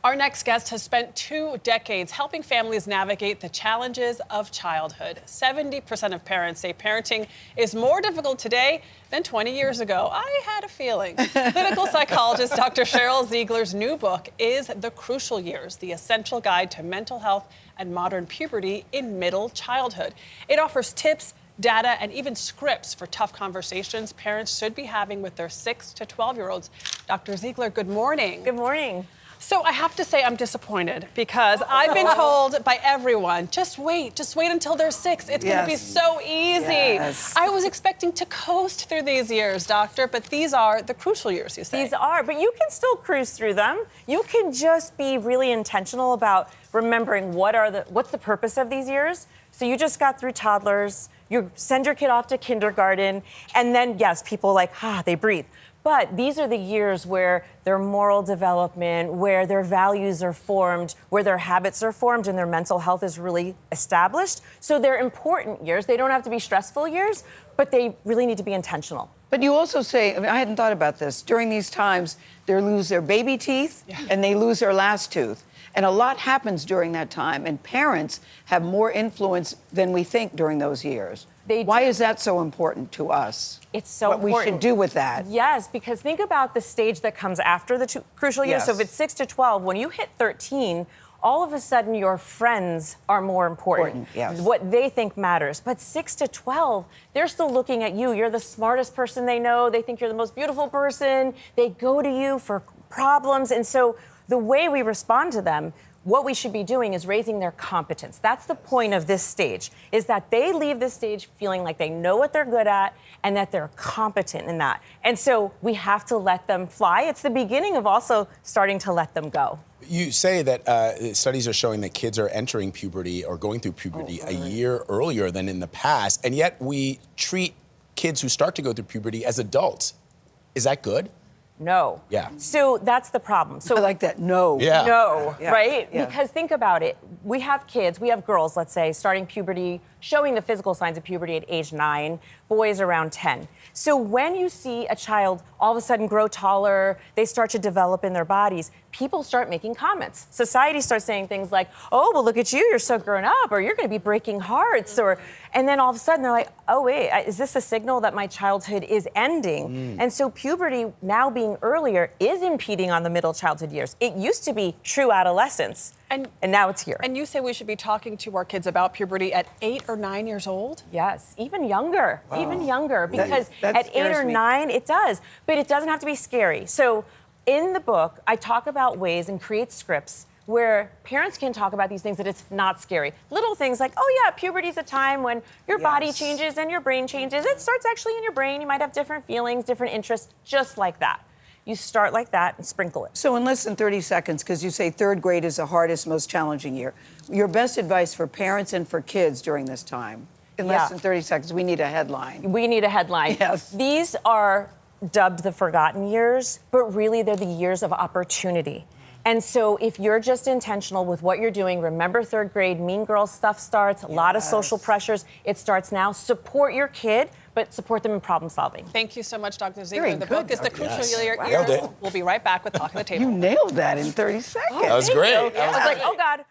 Our next guest has spent 2 decades helping families navigate the challenges of childhood. 70% of parents say parenting is more difficult today than 20 years ago. I had a feeling. Clinical psychologist Dr. Sheryl Ziegler's new book is The Crucial Years, the essential guide to mental health and modern puberty in middle childhood. It offers tips, data, and even scripts for tough conversations parents should be having with their 6 to 12-year-olds. Dr. Ziegler, good morning. Good morning. So I have to say I'm disappointed because I've been told by everyone, just wait until they're 6. It's going to be so easy. Yes. I was expecting to coast through these years, doctor, but these are the crucial years, you say. These are, but you can still cruise through them. You can just be really intentional about remembering what's the purpose of these years. So you just got through toddlers, you send your kid off to kindergarten, and then, yes, people they breathe. But these are the years where their moral development, where their values are formed, where their habits are formed, and their mental health is really established. So they're important years. They don't have to be stressful years, but they really need to be intentional. But you also say, I hadn't thought about this, during these times, they lose their baby teeth and they lose their last tooth. And a lot happens during that time, and parents have more influence than we think during those years. Why is that so important to us? It's so important. What we should do with that. Yes, because think about the stage that comes after the crucial years. Yes. So if it's 6 to 12, when you hit 13, all of a sudden your friends are more important. Yes. What they think matters. But 6 to 12, they're still looking at you. You're the smartest person they know. They think you're the most beautiful person. They go to you for problems. And so the way we respond to them, what we should be doing is raising their competence. That's the point of this stage, is that they leave this stage feeling like they know what they're good at and that they're competent in that. And so we have to let them fly. It's the beginning of also starting to let them go. You say that studies are showing that kids are entering puberty or going through puberty a year earlier than in the past, and yet we treat kids who start to go through puberty as adults. Is that good? No. Yeah. So that's the problem. So I like that, no. Yeah. No, Yeah. right? Yeah. Because think about it. We have kids, we have girls, let's say, starting puberty, showing the physical signs of puberty at age 9, boys around 10. So when you see a child all of a sudden grow taller, they start to develop in their bodies, people start making comments. Society starts saying things like, oh, well, look at you, you're so grown up, or you're going to be breaking hearts, and then all of a sudden they're like, oh, wait, is this a signal that my childhood is ending? And so puberty, now being earlier, is impeding on the middle childhood years. It used to be true adolescence, and now it's here. And you say we should be talking to our kids about puberty at 8 or 9 years old? Yes, even younger, because that at 8 scares or me. 9, it does. But it doesn't have to be scary. So in the book, I talk about ways and create scripts where parents can talk about these things that it's not scary. Little things like, oh yeah, puberty's a time when your body changes and your brain changes. It starts actually in your brain. You might have different feelings, different interests, just like that. You start like that and sprinkle it. So in less than 30 seconds, because you say third grade is the hardest, most challenging year, your best advice for parents and for kids during this time? In less than 30 seconds, we need a headline. We need a headline. Yes. These are dubbed the forgotten years, but really they're the years of opportunity. And so if you're just intentional with what you're doing, remember third grade, mean girl stuff starts, a lot of social pressures. It starts now. Support your kid, but support them in problem solving. Thank you so much, Dr. Ziegler. Very The good, book is The Dr. Crucial Yes. Years. Nailed it. We'll be right back with Talk at the Table. You nailed that in 30 seconds. That was great. I was like, oh God.